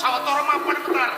sawetara mapan Petrar.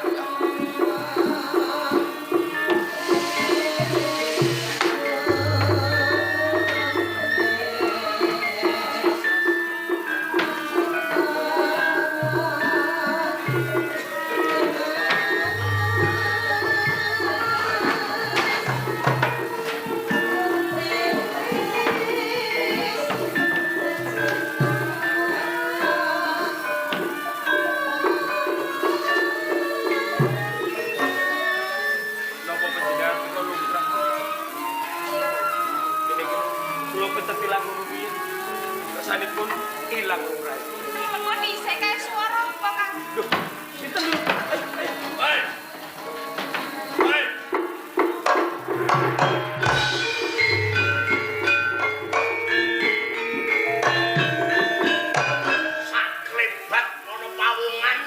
Sanipun ilang ora. Kok dhisik kae swara apa, Kang? Loh, sinten lho? Hei. Hei. Saklebat ana pawungan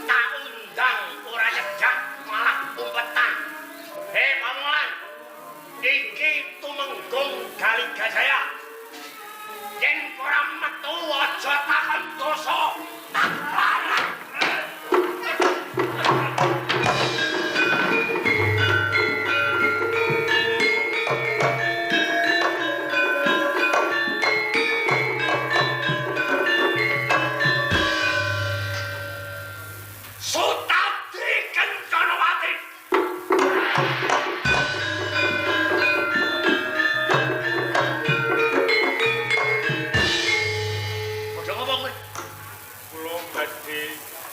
tak undang ora nyedak malah umpetan. Hei pawungan. Iki tumenggung Galigajaya. Yen ora metu aja takon dosa tak larang. Sutadi Kencanawati.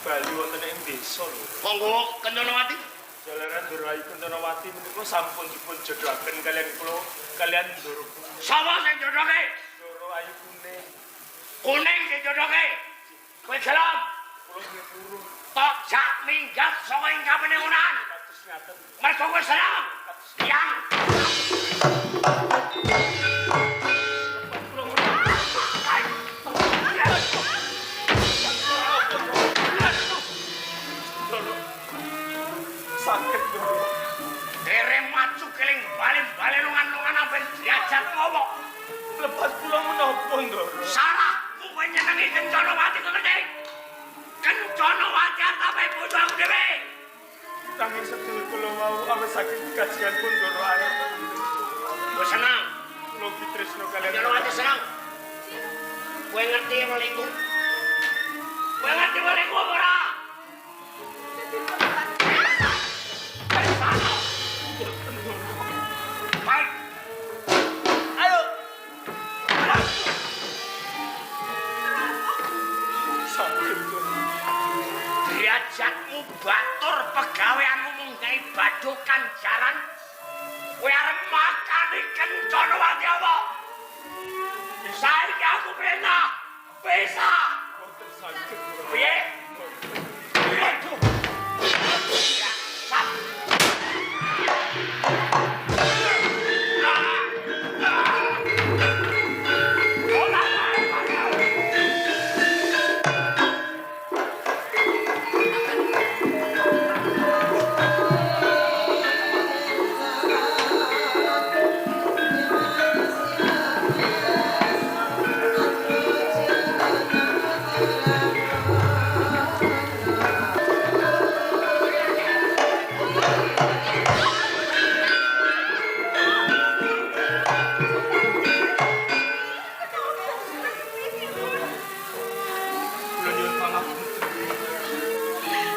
Bali wonten ing desa lho. Monggo Kencanawati. Jalaran Durai Kencanawati menika sampun dipun jodohaken kalian kula kalian Ndoro. Sapa sing jodohke? Ndoro Ayu Kuning. Kuning sing jodohke. Kowe gelem? Kula nyepuru. Tok jak minggat saka ing kapenengunan. Kados ngaten. Mergo kowe seneng. Yang sakit Ndoro. dereng maju keling balen-balen lungan-lungan amben diajak ngomong. Lepas kula menapa Ndoro? Salahku kowe nyenengi Kencanawati kok ngerti? Kencanawati atape bojo aku dhewe. Nanging sedaya kula wau awis saking kajian pun Ndoro arep. Kowe seneng? Kula tresno kalian. Kencanawati seneng. Kowe ngerti melingku? Kowe ngerti melingku apa ora? Baik. Ayo. Sakit Ndoro. Derajatmu batur pegaweanmu munggahi badukan jaran. Kowe arep makani Kencanawati apa? Saiki aku perintah. Bisa. Boten sakit Ndoro. Piye? Aduh. Ya, sap.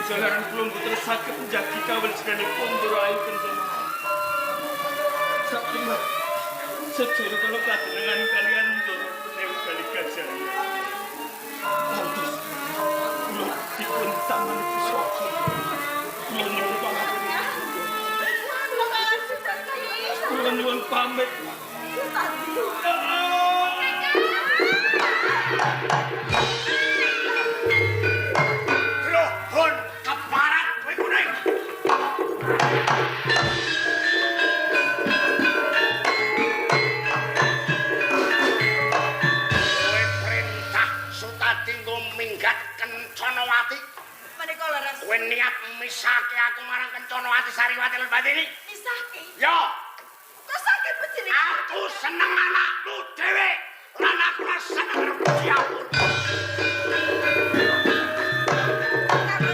Jalaran kula mboten saged njagi kaweljenganipun Ndoro Ayu Kencanawati. Satemah sedaya kula kajenengan kalian Ndoro Dewi Galigajaya. Pantes kula dipun taman pusaka. Kula nyuwun pangapunten. Kula nyuwun pamit. Hon keparat kowe kuning. Kowe perintah Sutadi nggo minggat Kencanawati. Menika leres. Kowe niat misake aku marang Kencanawati Sariwati lan Batini. Misahke. Yo, Kok sakit bejene? aku seneng anakku dhewe. Lan aku seneng rembug aku. Kang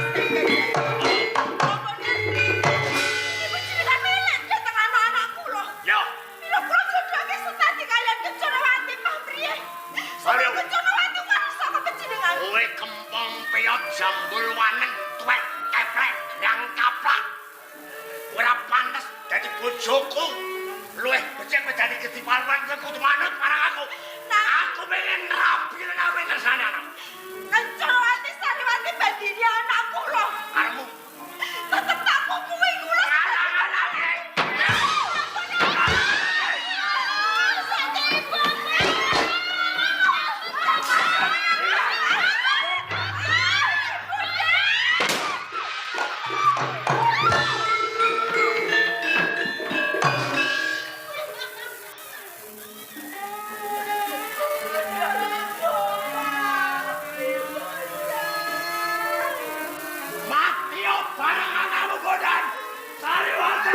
kaya jambul waneng tuwek keplek yang kaplak. Ora pantes dadi bojoku. Luwih becik kowe dadi gedhi palwan kudu manut marang aku. Aku pengen rabi nawe kersane anak. Kencrawati Sariwati bandiri anakku lho. Karemu Tetep tak kukuwi kula. mati yo barang anakmu bodan. Sariwati.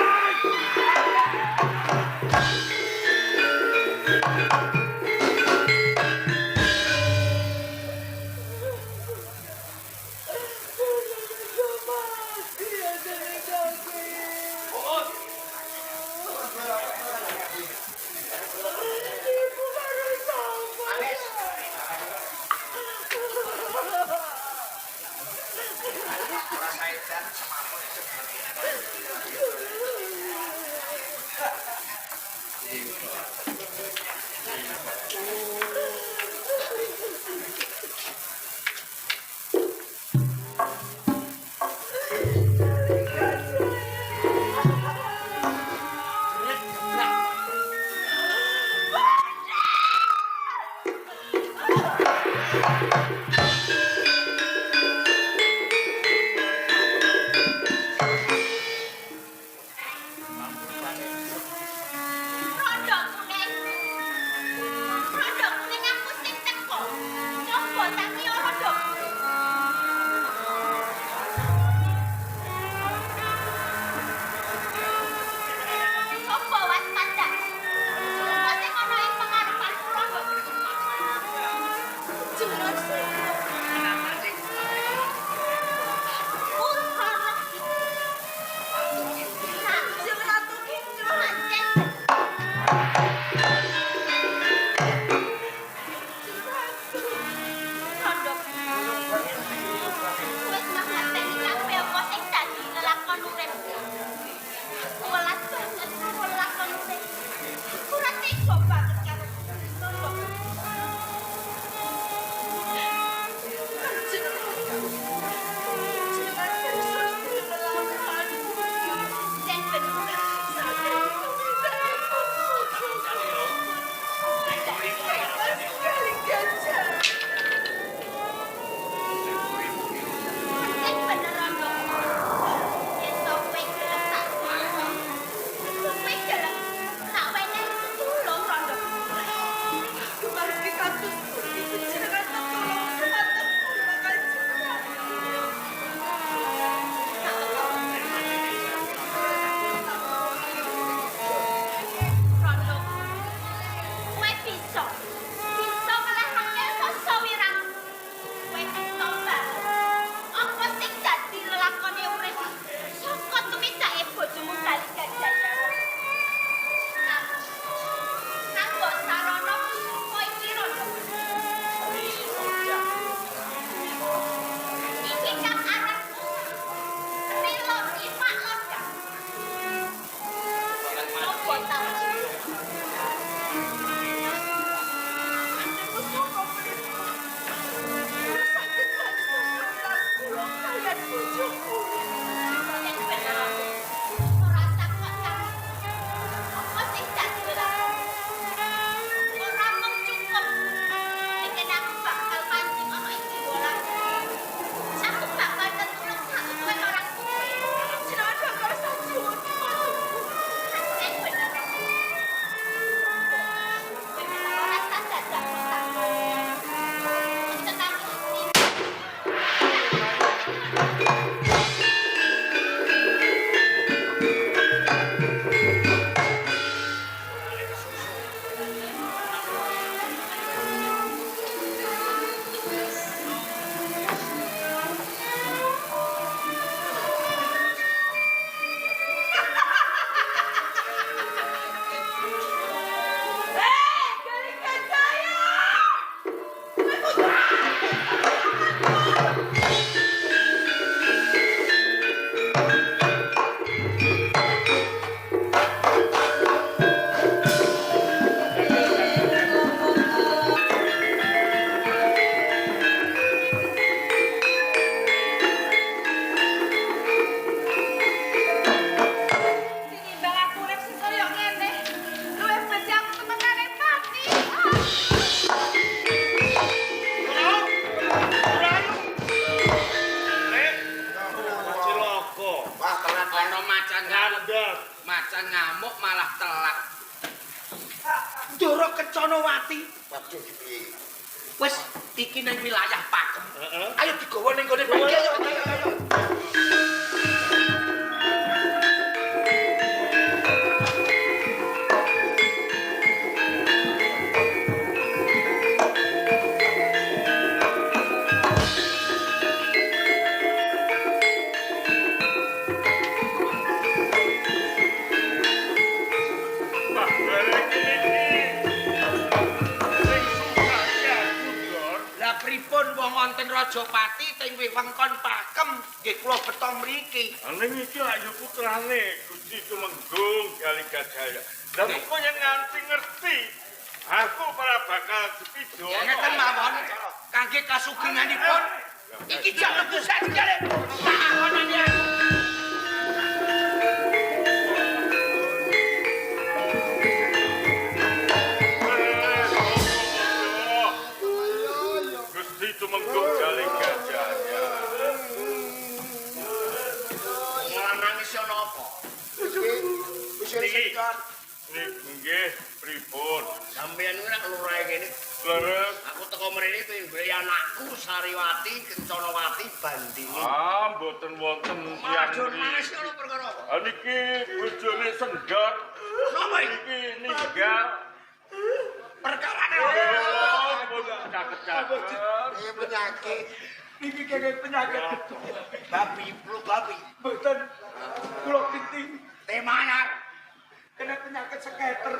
Rondo kuning. Rondo kuning aku sing teko. Coba tangi rondo. Coba waspada. Apa sing ana ing pengarepanku rondo? Jeneng Kanjeng Ratu Kidul. Rondo. Wes mangateni kabeh apa sing dadi lelakon uripku. Welas banget karo lelakon urip. Aku ora tega banget karo Rondo. Kanjeng Ratu. Jenengan Yesus lelakon. Den bener. Sing bener Rondo. Yen to kowe gelem tak tulung. Kowe gelem tak wenehi tulung Rondo. Dumargi kados pundi jenengan tetulung dumateng kula Kanjeng Rondo. Kowe bisa. Bisa ngelehake sasa wirang. Kowe bisa banget. Apa sing dadi lelakone urip? Saka tumindake bojomu kali ganjaran. Kanggo sarana kowe iki Rondo. Iki kang aranku. Rilo Ipak Lodang. Coba tau. Yang bener ora takut karo apa sing dadi lelakon. Ora mung cukup nek aku bakal mancing ana ing bola. Aku bakal tetulung sak kowe orang kuwi. Jenengan bakal sajiwon. Yang bener. Ora sadar aku. Tenang iki. mati. Waduh piye? Wis iki nang wilayah Pakem. Ayo digawa ning gone Pak. Ayo. Pak, bareng iki. Sing sukane aku, Dor. Lah pripun wong wonten Rajapati teng wewengkon Pakem nggih kula beto mriki. Aning iki lak yo putrane Gusti Tumenggung Galigajaya. Lah kok yang nganti ngerti. Aku ora bakal dipido. Ya ngeten mawon kangge kasuginganipun. Iki jak lebusan jare. Takonane aku. Gusti Tumenggung Galigajaya. Lanang iki ana apa? Wis sedot. Nggih, pripun? Sampeyan kuwi nek lurahe kene. Leres. Aku teko mrene pengen golek anakku Sariwati Kencanawati bandingi. Mboten wonten tiyang Jurnalis mriki. ono perkara apa? Niki bojone Sendot. Napa iki? Niki ninggal. Perkarane Oh, apa? mboten caket-caket. Ini penyakit. Niki kene penyakit Babi, flu babi. mboten kula piting Temanyar. kena penyakit sketer.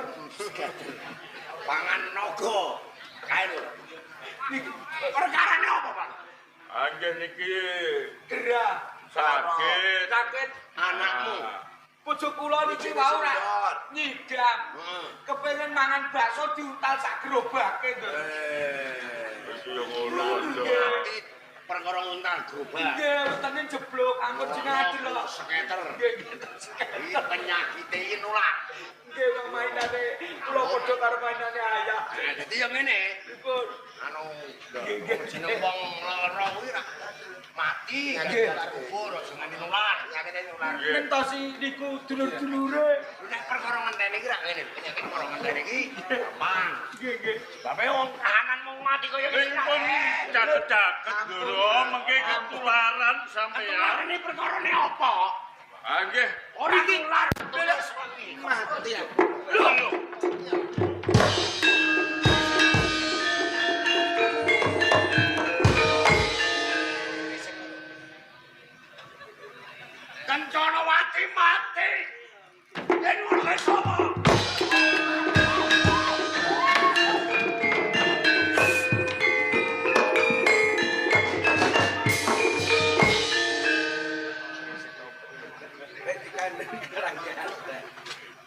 Pangan naga. Kae lho. Niki Perkarane apa, Pak? Anggih niki gerah sakit. sakit Anakmu. bojo kula niki wau ra nyidam. Heeh. Kepengin mangan bakso diutal sak gerobake to. Iki yo ngono. Mati perkara nguntal gerobak. Nggih, wetenge jeblok ampun jenengan delok. Sketer. Nggih, gitu. Iki penyakite iki nular. Nggih, wong mainane kula padha karo mainane ayah. Nah, dadi yo ngene. Pripun? Anu jeneng wong lara kuwi ra mati Nggih. kubur jenenge nular, penyakite nular. Ngentosi niku dulur-dulure. Nek perkara ngenteni iki ra ngene, penyakit perkara ngenteni iki gampang. Nggih, nggih. Bape wong kahanan mung mati kaya Ning pun caket-caket Doro, mengke ketularan sampeyan. Ini perkarane apa? Anggih, Ora nular. Mati ya. Lho. Kencanawati mati. Yen ora sapa?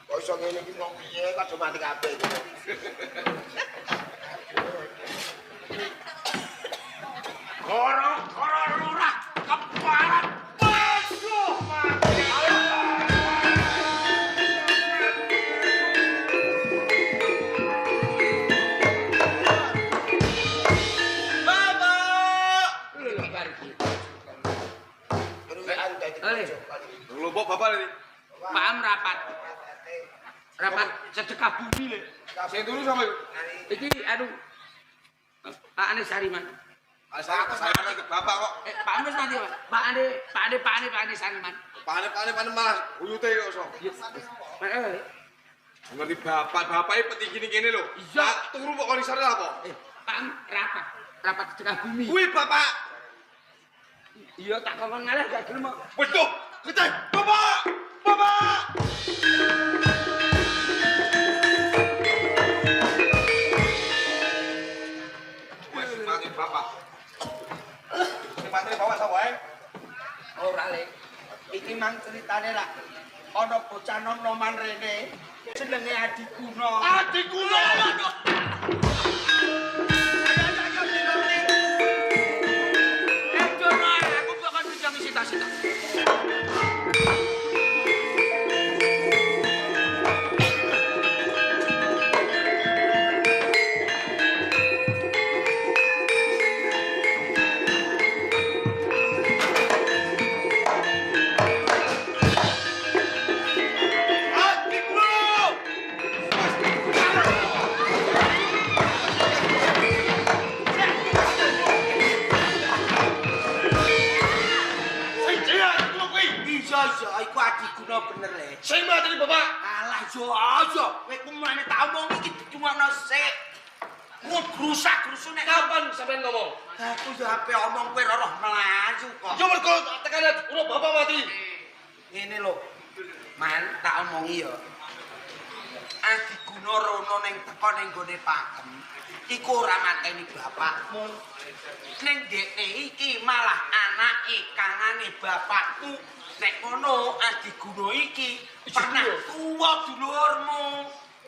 Kok iso ngene iki wong piye kok do mati kabeh iki. Gara-gara lurah keparat. Aduh, mati. Beruan dadi bojo. Kelompok bapak ini. Paham rapat. Rapat sedekah bumi le. Sing turu sama iku. Iki aduh. Pak Ane Sariman. Saya ke bapak kok. Pak Ane nanti Pak. Pak Ane Sariman. Pane malah uyute kok sok. Ngerti bapak iki peti gini kene lho. Iya. Turu kok kon isore apa? Pak rapat sedekah bumi. Kuwi bapak. Iya tak kongkon ngalah gak gelem kok. Wis tuh, kita bapak. Bapak. Wis mati bapak. Sing mati bapak sapa wae? Ora le. Iki mang ceritane lah. Ana bocah nom-noman rene jenenge Adi Guna. Adi Guna. Jono aku bakal bisa sita-sita. Ati Guru. iya iku adiguna bener le. Sing mateni bapak. Alah yo aja, kowe ku mene tak omong iki dicungokno sik. Ku grusak-grusu nek Kapan sampean ngomong? aku yo ape omong kowe roh melayu kok. Yo mergo tekane ora bapak mati. Ngene lho. Man tak omongi yo. Adiguna rono ning teko ning gone pakem. Iku ora mateni bapakmu. Ning dekne iki malah anake kangane bapakmu. Nek ngono Adiguna iki pernah tuwa dulurmu.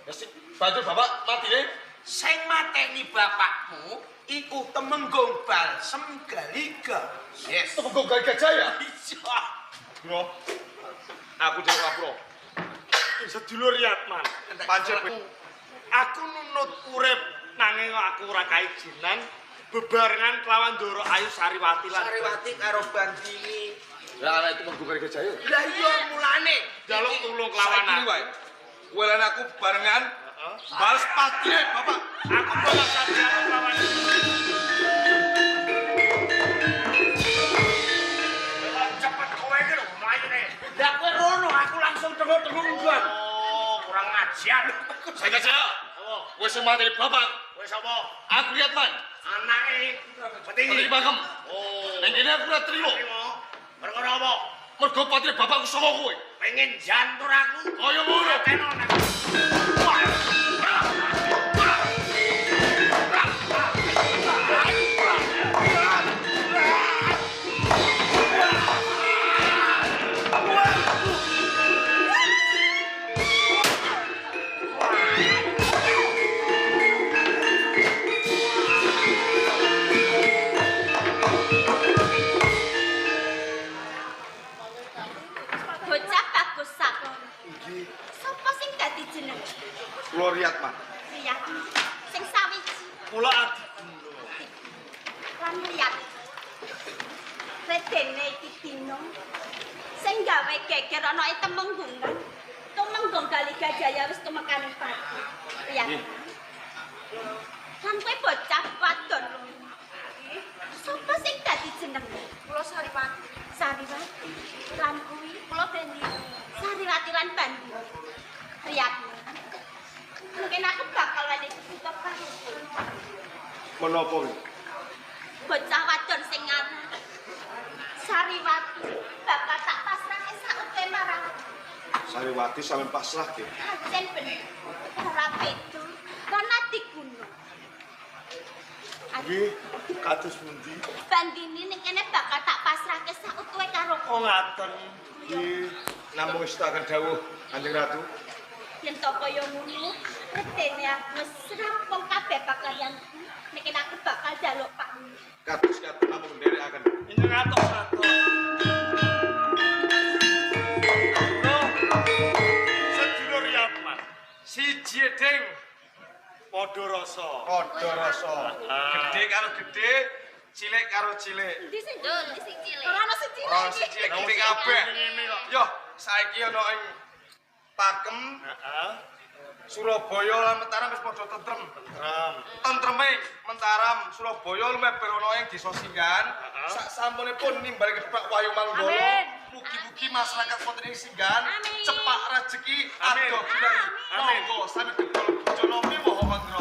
Ya sik banjur bapak matine Sing mateni bapakmu iku Temenggung Balsem Galiga. Yes. Temenggung Gajah ya. Iya. Bro. Aku jek lapro. Sedulur Yatman. Pancen aku nunut urip nanging aku ora kaijinan bebarengan kelawan Ndoro Ayu Sariwati lan Sariwati karo Bandini. Lah anak itu Temenggung Gajah ya. Lah iya mulane jaluk tulung kelawan Saiki aku. wae. Kowe lan aku barengan balas patine, Bapak. Aku bakal jaluk kelawan. Cepet kowe iki lho mlayune. lah kowe rono aku langsung tengok-tengok nggon. Oh, kurang ngajar. Saya saja. Wis sing mateni bapak. Wis apa? Aku lihat man. Anake petinggi. Petinggi Bagem. Oh. Ning kene aku ora trimo. Mergo apa? Mergo patine bapakku saka kowe. Pengen jantur aku. Kaya ngono. Tenan aku. Bocah bagus sakon. Sopo sing dadi jeneng? Kula Yatman. Riyad. Sing sawiji Kula Adi. lan Riyad. Redene iki dino sing gawe geger ana ing Temenggung kan. Temenggung Galiga Jaya wis tumekaning pati. Riyad. Kan kowe bocah wadon. Sopo sing dadi jeneng? Kula Sariwati. Sariwati. Lan kuwi kula Bendi. Sariwati lan Bandi. Riyad. Mungkin aku bakal wani tutup karo. Menapa kuwi? Bocah wadon sing aran Sariwati bakal tak pasrahke sauke marang Sariwati sampean pasrahke. Hajen bener. Ora pedo lan Adiguna. Nggih, kados pundi? Bandini ning kene bakal tak pasrahke sautuwe karo Oh ngaten. Nggih, namung wis tak dawuh Kanjeng Ratu. yen to kaya ngono. Redene aku wis rampung kabeh pakaryanku. Nek aku bakal jaluk Pak. Kados namung nderekaken. Injeng atos. Sedulur Yatman. Siji ding padha rasa. Padha rasa. Gedhe karo gedhe, cilik karo cilik. Ndi sing ndul, ndi sing cilik. Ora ono sing cilik. Oh, siji gedhe kabeh. Yo, saiki ana ing Pakem, Heeh. Surabaya lan Mataram wis padha tentrem. Tentreme Mataram, Surabaya lumeber ana ing desa Singgahan. Sak sampunipun nimbali kepek Wayu Manggala. Mugi-mugi masyarakat wonten ing Singgahan Amin. cepak rezeki Amin. adoh bilang. Amin. Monggo sami dipun bojonomi moho mantra.